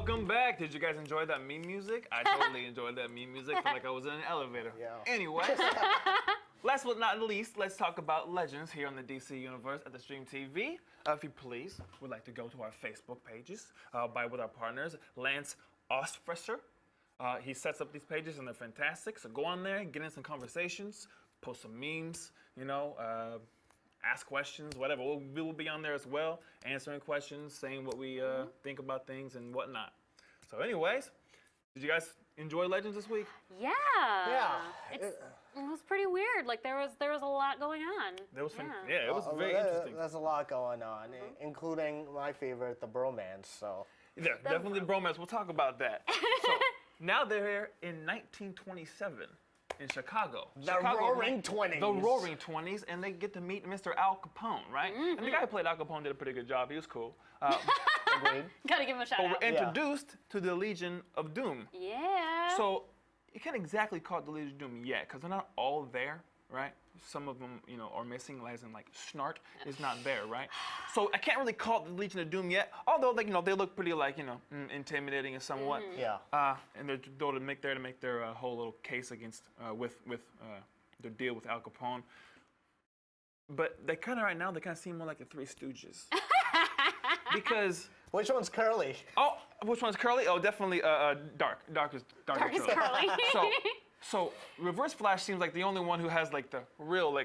Welcome back. Did you guys enjoy that meme music? I totally enjoyed that meme music. Felt like I was in an elevator. Yeah. Anyways, last but not least, let's talk about Legends here on the DC Universe at the Stream TV. If you please, we'd like to go to our Facebook pages with our partners, Lance Ostfresser. He sets up these pages and they're fantastic. So go on there, get in some conversations, post some memes, ask questions, whatever. We will be on there as well, answering questions, saying what we think about things and whatnot. So anyways, did you guys enjoy Legends this week? Yeah. It was pretty weird. Like there was a lot going on. It was it was very interesting. There's a lot going on, including my favorite, the bromance. So yeah, definitely bromance. We'll talk about that. So now they're here in 1927. In Chicago. The Roaring 20s. The Roaring 20s, and they get to meet Mr. Al Capone, right? And the guy who played Al Capone did a pretty good job. He was cool. agreed. Gotta give him a shout out. But we're introduced to the Legion of Doom. Yeah. So you can't exactly call it the Legion of Doom yet, because they're not all there, right? Some of them, are missing, as in Snart is not there, right? So I can't really call it the Legion of Doom yet, although they look pretty intimidating and somewhat. Yeah. And they're though to make their whole little case against with their deal with Al Capone. But they kind of seem more like the Three Stooges. Because which one's Curly? oh, which one's Curly? Oh, definitely Darhk. Darhk is Curly. So Reverse Flash seems like the only one who has the real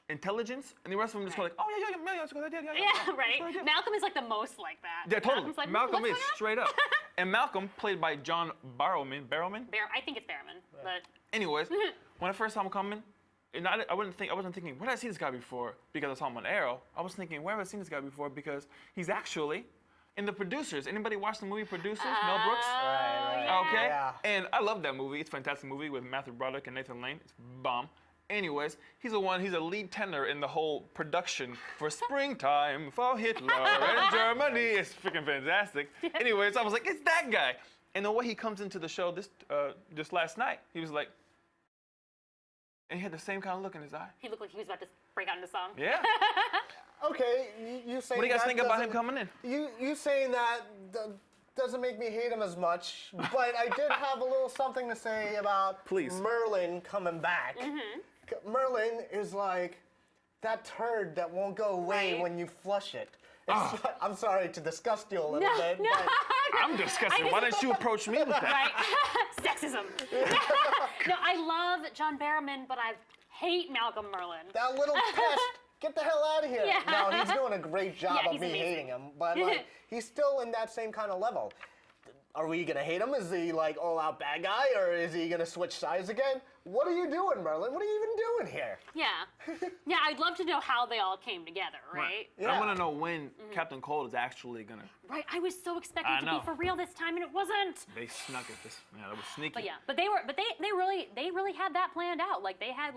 intelligence, and the rest of them just go oh yeah, that's a good idea. Yeah, right. Malcolm is the most like that. Yeah, totally. Like, Malcolm what's is straight up. And Malcolm, played by John Barrowman. I think it's Barrowman, but. Anyways, when I first saw him coming, and I wasn't thinking, where did I see this guy before? Because I saw him on Arrow. I was thinking, where have I seen this guy before? Because he's actually in The Producers. Anybody watch the movie Producers? Mel Brooks? Right. Yeah. Okay. Yeah. And I love that movie. It's a fantastic movie with Matthew Broderick and Nathan Lane. It's bomb. Anyways, he's a lead tenor in the whole production for Springtime for Hitler in Germany. It's freaking fantastic. Anyways, I was like, it's that guy. And the way he comes into the show just last night, he was like, and he had the same kind of look in his eye. He looked like he was about to break out into song. Yeah. Okay, you saying What do you guys think about him coming in? You saying that doesn't make me hate him as much, but I did have a little something to say about Merlyn coming back. Merlyn is like that turd that won't go away when you flush it. I'm sorry to disgust you a little bit. No, but I'm disgusted. Why didn't you approach me with that? Right. Sexism. No, I love John Barrowman, but I hate Malcolm Merlyn. that little pest, get the hell out of here. Yeah. No, he's doing a great job Yeah, of he's me amazing. hating him, but he's still in that same kind of level. Are we gonna hate him? Is he all-out bad guy, or is he gonna switch sides again? What are you doing, Merlyn? What are you even doing here? Yeah. Yeah, I'd love to know how they all came together, right? Yeah. I want to know when Captain Cold is actually gonna. Right, I was so expecting it to be for real this time, and it wasn't. They snuck it. That was sneaky. But they really had that planned out. They had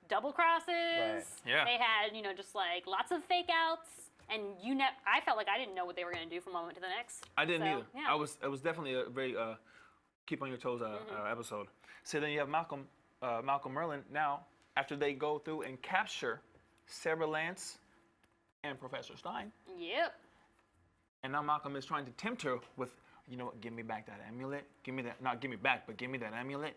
double crosses. Right. Yeah. They had just lots of fake outs, and I felt like I didn't know what they were gonna do from one moment to the next. I didn't either. Yeah. It was definitely a very keep on your toes episode. So then you have Malcolm Merlyn now after they go through and capture Sara Lance and Professor Stein. Yep. And now Malcolm is trying to tempt her with, give me back that amulet. Give me that, not give me back, but give me that amulet.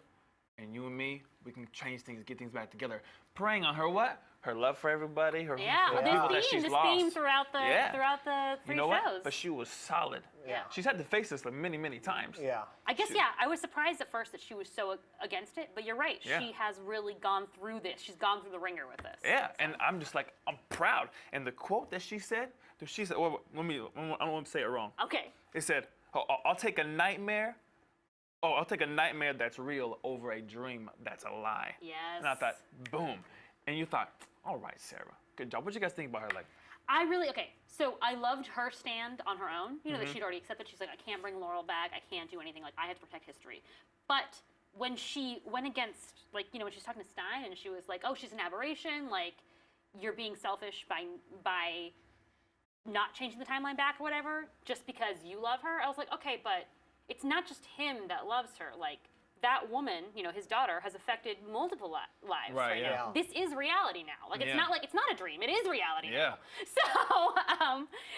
And you and me, we can change things, get things back together. Preying on her what? Her love for everybody, her for people that she's this lost. theme throughout the three shows. What? But she was solid. Yeah. She's had to face this many, many times. Yeah. I guess, I was surprised at first that she was so against it, but you're right. Yeah. She has really gone through this. She's gone through the ringer with this. Yeah, and I'm just I'm proud. And the quote that she said, well, I don't want to say it wrong. Okay. It said, I'll take a nightmare. Oh, I'll take a nightmare that's real over a dream that's a lie. Yes. And I thought, boom. And you thought, all right, Sara, good job. What do you guys think about her? So I loved her stand on her own, that she'd already accepted. She's like, I can't bring Laurel back. I can't do anything. I have to protect history. But when she went against, when she was talking to Stein and she was like, oh, she's an aberration. You're being selfish by not changing the timeline back or whatever, just because you love her. I was like, okay, but it's not just him that loves her. that woman, his daughter, has affected multiple lives Right, yeah. now. This is reality now. Like, it's not like, it's not a dream. It is reality now.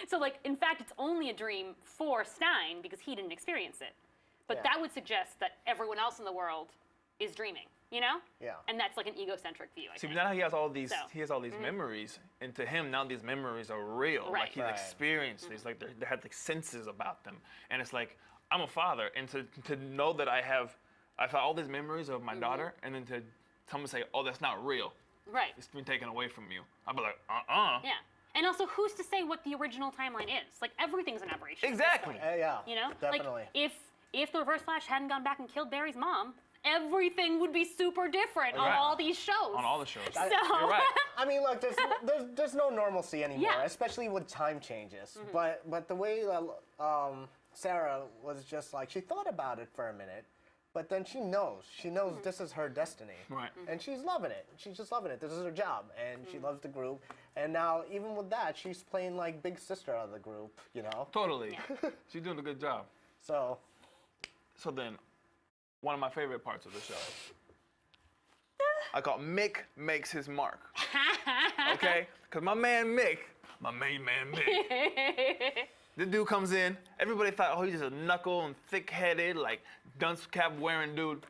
So like, in fact, it's only a dream for Stein because he didn't experience it. But that would suggest that everyone else in the world is dreaming, Yeah. And that's like an egocentric view, I See, think. but now he has all these memories, and to him now these memories are real. Right. Like he's experienced these, like they have like senses about them, and it's like I'm a father, and to know that I've had all these memories of my daughter, and then to someone say, oh, that's not real. Right. It's been taken away from you. I'd be like, Yeah. And also, who's to say what the original timeline is? Like, everything's an aberration. Exactly. Yeah. Definitely. Definitely. Like, if the Reverse Flash hadn't gone back and killed Barry's mom, everything would be super different on all these shows. On all the shows. So, You're right. I mean, look, there's no normalcy anymore, especially with time changes. But the way Sara was just like, she thought about it for a minute, but then she knows this is her destiny. Right. And she's loving it. She's just loving it. This is her job, and she loves the group. And now, even with that, she's playing like big sister of the group, Totally. She's doing a good job. So then, one of my favorite parts of the show, I call Mick makes his mark. Okay? Because my main man Mick, the dude comes in, everybody thought, oh, he's just a knuckle and thick-headed, like dunce cap wearing dude.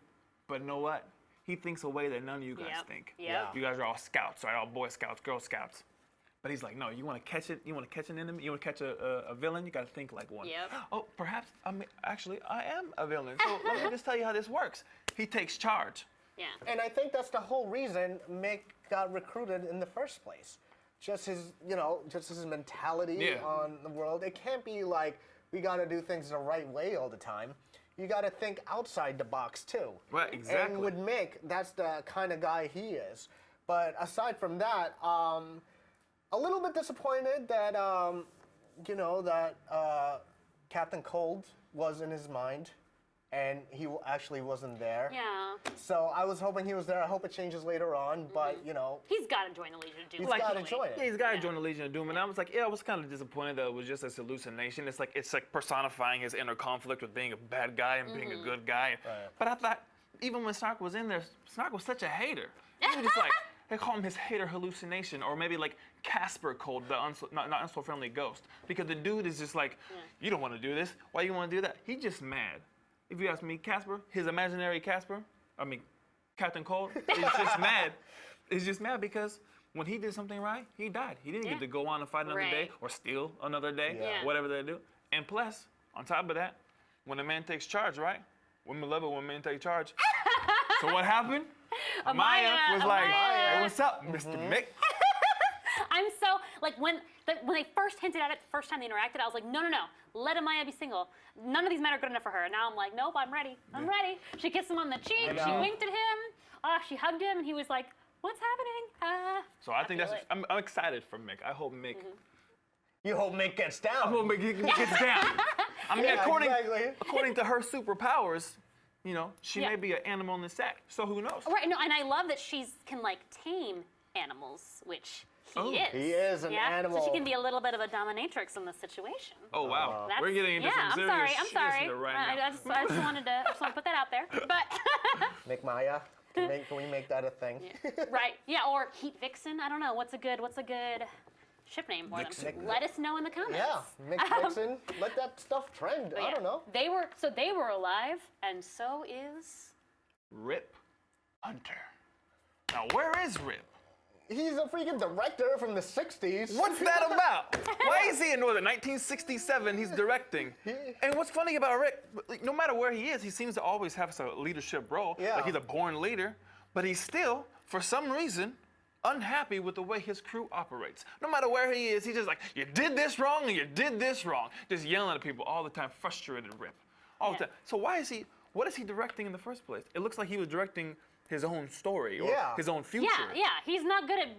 But you know what? He thinks a way that none of you guys think. Yep. You guys are all scouts, right? All Boy Scouts, Girl Scouts. But he's like, no, you want to catch it? You want to catch an enemy? You want to catch a villain? You got to think like one. Yep. Oh, perhaps, actually, I am a villain. So let me just tell you how this works. He takes charge. Yeah. And I think that's the whole reason Mick got recruited in the first place. Just his mentality on the world. It can't be like we got to do things the right way all the time. You got to think outside the box too. Right, exactly. And with Mick, that's the kind of guy he is. But aside from that, a little bit disappointed that Captain Cold was in his mind, and he actually wasn't there. Yeah. So I was hoping he was there. I hope it changes later on, but He's got to join the Legion of Doom. he's got to join Yeah, it. he's got to join the Legion of Doom, and I was like, I was kind of disappointed that it was just a hallucination. It's like personifying his inner conflict with being a bad guy and being a good guy. Right. But I thought, even when Snark was in there, Snark was such a hater. He was just like, they call him his hater hallucination, or maybe like Casper Cold, the not so friendly ghost, because the dude is just like, you don't want to do this. Why you want to do that? He's just mad. If you ask me, Casper, his imaginary Casper, Captain Cold, is just mad. He's just mad because when he did something right, he died. He didn't get to go on and fight another day or steal another day, whatever they do. And plus, on top of that, when a man takes charge, right? Women love it when men take charge. So what happened? Amaya was like, hey, what's up, Mr. Mick? I'm so, like, when they first hinted at it, the first time they interacted, I was like, no, let Amaya be single. None of these men are good enough for her. And now I'm like, nope, I'm ready. I'm ready. She kissed him on the cheek. She winked at him. She hugged him, and he was like, what's happening? So I think I'm excited for Mick. I hope Mick. You hope Mick gets down. I hope Mick gets down. I mean, exactly. according to her superpowers, she may be an animal in the sack. So who knows? Right. No, and I love that she can like tame animals, which he is. He is an animal. So she can be a little bit of a dominatrix in this situation. Oh wow, we're getting into some serious I'm sorry. shit right now. I just wanted to put that out there. But Mick Maya, can we make that a thing? right. Yeah. Or Heat Vixen. I don't know. What's a good ship name for them? Let us know in the comments. Yeah, Mick Vixen. Let that stuff trend. I don't know. They were alive, and so is Rip Hunter. Now where is Rip? He's a freaking director from the 60s. What's that about? Why is he in 1967? He's directing. And what's funny about Rick, no matter where he is, he seems to always have a leadership role. Yeah. Like he's a born leader, but he's still, for some reason, unhappy with the way his crew operates. No matter where he is, he's just like, you did this wrong and you did this wrong. Just yelling at people all the time, frustrated Rip. All the time. So what is he directing in the first place? It looks like he was directing his own story or his own future. Yeah. He's not good at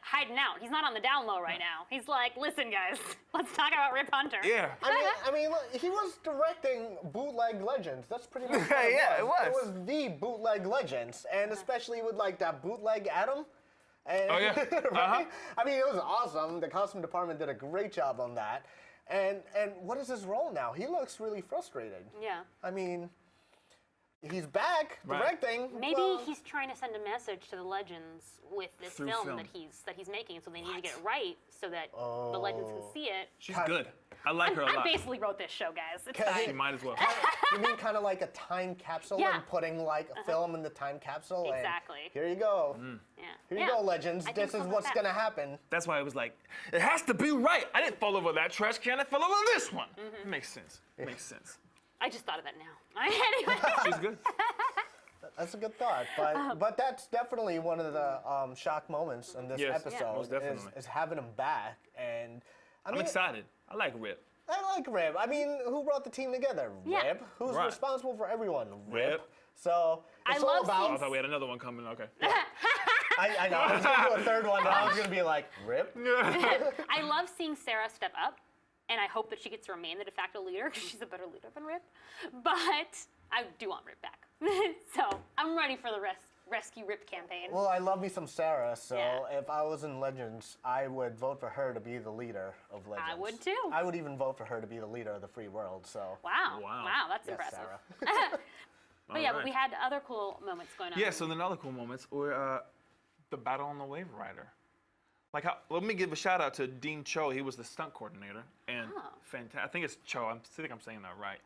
hiding out. He's not on the down low right now. He's like, listen, guys, let's talk about Rip Hunter. Yeah. I mean, look, he was directing Bootleg Legends. That's pretty much what it was. It was the Bootleg Legends, and especially with like that bootleg Adam. And, right? I mean, it was awesome. The costume department did a great job on that. And what is his role now? He looks really frustrated. Yeah. I mean, he's back directing. Maybe well, he's trying to send a message to the Legends with this Through film, film. that he's making, so they need to get it right so that the Legends can see it. She's good. I like her a I lot. basically wrote this show, guys. It's Can fine. She might as well. You mean kind of like a time capsule Yeah. and putting like a film in the time capsule? and Exactly. here you go. Yeah. Here you go, Legends. I think This is something what's like going that. to happen. That's why it was like, it has to be right. I didn't fall over that trash can. I fell over this one. It makes sense. It makes sense. I just thought of that now. Anyway. She's good. That's a good thought, but that's definitely one of the shock moments in this Yes. episode Yeah. Most definitely. is having him back, and I'm excited. I like Rip. I like Rip. I mean, who brought the team together? Yeah. Rip. Who's Right. responsible for everyone? Rip. So I it's all love about. I thought we had another one coming. Okay. I know. I was gonna do a third one, but I was gonna be like Rip. I love seeing Sara step up, and I hope that she gets to remain the de facto leader because she's a better leader than Rip. But I do want Rip back. So I'm ready for the rescue Rip campaign. Well, I love me some Sara, so Yeah. if I was in Legends, I would vote for her to be the leader of Legends. I would too. I would even vote for her to be the leader of the free world. So. Wow. Wow. Wow, that's Yes, impressive. Sara. But yeah, Alright. we had other cool moments going on. Yeah, so then other cool moments were the battle on the Waverider. Like, let me give a shout out to Dean Cho. He was the stunt coordinator, and I think it's Cho. I think I'm saying that right.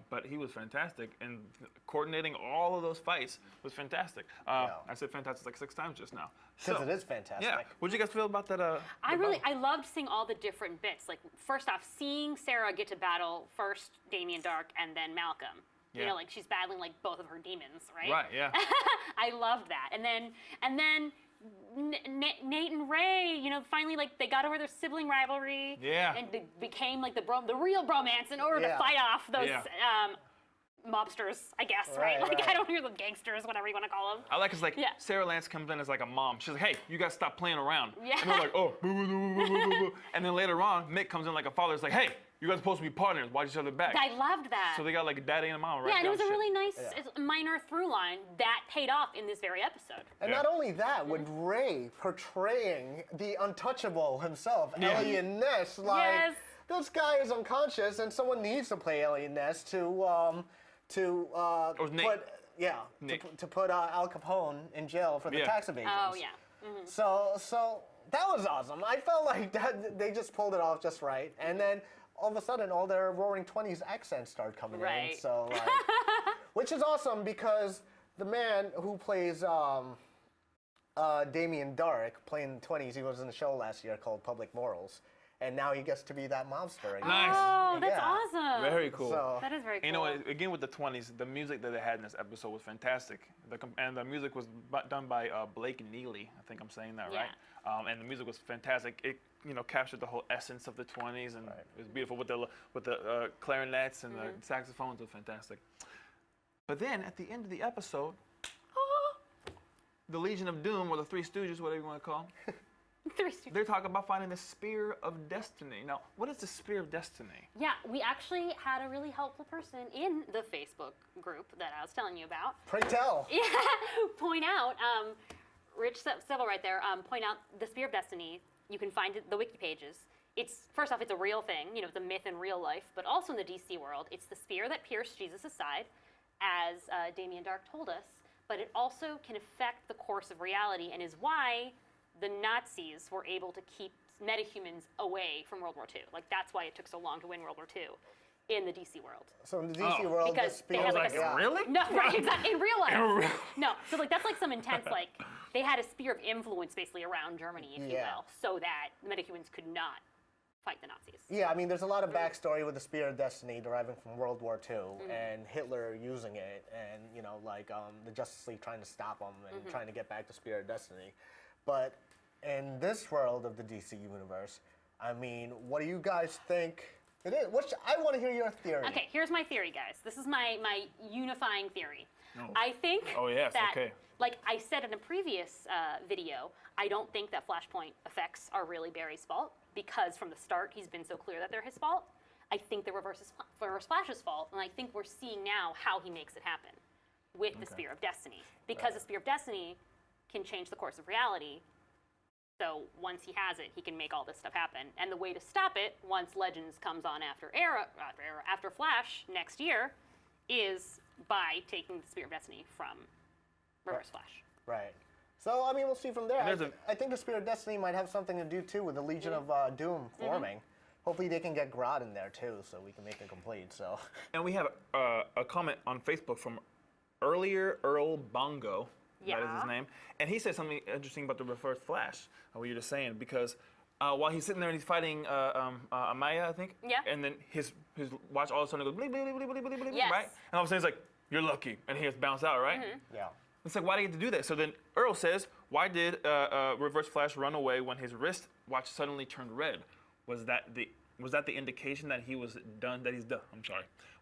But he was fantastic, and coordinating all of those fights was fantastic. I said fantastic like 6 times just now. Because So, it is fantastic. yeah. What did you guys feel about that? I loved seeing all the different bits. Like, first off, seeing Sara get to battle first Damien Darhk and then Malcolm. You Yeah. know, like she's battling like both of her demons, right? Right, yeah. I loved that. And then Nate and Ray, you know, finally like they got over their sibling rivalry. Yeah. And they became like the real bromance in order to Yeah. fight off those Yeah. mobsters, I guess, right? Right, Like right. I don't hear them gangsters, whatever you want to call them. I like it's like Yeah. Sarah Lance comes in as like a mom. She's like, hey, you guys stop playing around. Yeah. And they're like, oh, boo, boo, boo, boo, boo, boo. And then later on, Mick comes in like a father. It's like, hey, you guys are supposed to be partners. Watch each other back. I loved that. So they got like a daddy and a mom, right? Yeah, and it was a Shit. really nice minor through line that paid off in this very episode. And Yeah. not only that, with Ray portraying the untouchable himself, Yeah. Elliot Ness, like Yes. this guy is unconscious, and someone needs to play Elliot Ness to Nick. put Nick. to put Al Capone in jail for the Yeah. tax evasions. Oh yeah. So that was awesome. I felt like that they just pulled it off just right, and then all of a sudden, all their Roaring Twenties accents start coming in. Right. So, like, which is awesome because the man who plays Damien Darhk, playing 20s, he was in a show last year called Public Morals, and now he gets to be that mobster again. Nice. Oh, that's Yeah. awesome. Very cool. So, That is very cool. You know, again with the 20s, the music that they had in this episode was fantastic. And the music was done by Blake Neely. I think I'm saying that right. And the music was fantastic. It captured the whole essence of the 20s, and it was beautiful with the clarinets and the saxophones. It was fantastic. But then at the end of the episode, the Legion of Doom, or the Three Stooges, whatever you want to call them, they're talking about finding the Spear of Destiny. Now, what is the Spear of Destiny? Yeah, we actually had a really helpful person in the Facebook group that I was telling you about. pray tell. Yeah, point out, Rich Seville right there, point out the Spear of Destiny. You can find it, the wiki pages. First off, it's a real thing, it's a myth in real life, but also in the DC world. It's the spear that pierced Jesus' side, as Damien Darhk told us, but it also can affect the course of reality and is why the Nazis were able to keep metahumans away from World War II. Like, that's why it took so long to win World War II in the DC world. So in the DC world, Because the they Spear had like a Really? No, right, exactly. In real life. In real- No, so like that's like some intense like they had a sphere of influence basically around Germany, if you Yeah. will, so that the metahumans could not fight the Nazis. Yeah, I mean, there's a lot of backstory with the Spear of Destiny deriving from World War II and Hitler using it, and the Justice League trying to stop him and trying to get back the Spear of Destiny. But in this world of the DC universe, I mean, what do you guys think it is? I want to hear your theory. Okay, here's my theory, guys. This is my unifying theory. Oh. I think Oh, yes, that, okay. like I said in a previous video, I don't think that Flashpoint effects are really Barry's fault because from the start he's been so clear that they're his fault. I think they're Reverse Flash's fault, and I think we're seeing now how he makes it happen with the Spear of Destiny. Because the Spear of Destiny can change the course of reality. So once he has it, he can make all this stuff happen. And the way to stop it, once Legends comes on after Flash next year, is by taking the Spear of Destiny from Reverse Flash. Right. So, I mean, we'll see from there. And I think the Spirit of Destiny might have something to do, too, with the Legion of Doom forming. Hopefully they can get Grodd in there, too, so we can make it complete, so. And we have a comment on Facebook from earlier Earl Bongo. That is his name. And he said something interesting about the Reverse Flash, what you were just saying, because while he's sitting there and he's fighting Amaya, I think. Yeah. And then his watch all of a sudden goes bleep, bleep, bleep, bleep, bleep, bleep, Yes. right? And all of a sudden he's like, you're lucky. And he gets bounced out, right? Yeah. It's like, why did he get to do that? So then Earl says, why did Reverse Flash run away when his wrist watch suddenly turned red? Was that the indication that he's done?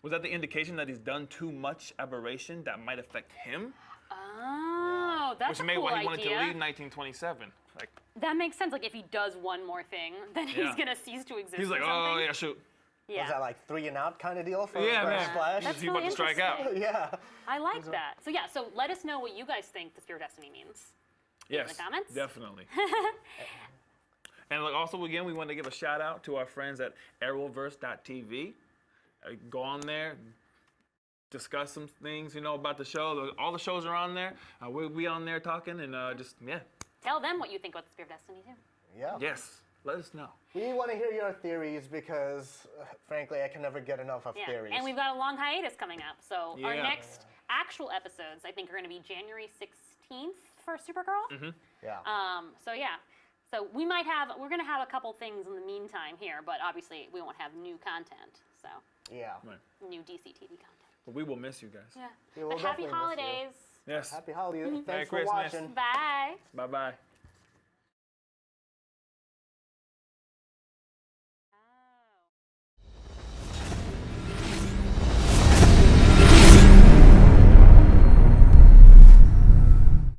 Was that the indication that he's done too much aberration that might affect him? Oh, that's Which a made cool why he wanted idea. to leave 1927. Like, That makes sense. Like, if he does one more thing, then he's Yeah. going to cease to exist he's like, or something. oh yeah, shoot. Yeah. Was that like 3 and out kind of deal for Yeah, Reverse man. Flash? That's He's about really to strike out. interesting. Yeah. I like that. So yeah, so let us know what you guys think the Spear of Destiny means. Yes, the comments? definitely. And like, also, again, we want to give a shout out to our friends at Arrowverse.tv. Go on there, discuss some things, about the show. All the shows are on there. We'll be on there talking and yeah. Tell them what you think about the Spear of Destiny too. Yeah. Yes, let us know. We want to hear your theories because, frankly, I can never get enough of Yeah. theories. And we've got a long hiatus coming up. So our Yeah. next actual episodes, I think, are going to be January 16th for Supergirl. Yeah. So yeah. So we're going to have a couple things in the meantime here, but obviously we won't have new content. So Yeah. Right. new DC TV content. But we will miss you guys. Yeah. We will But happy definitely miss you. holidays. Yes. Happy holidays. Merry Thanks for Christmas. watching. Bye. Bye-bye.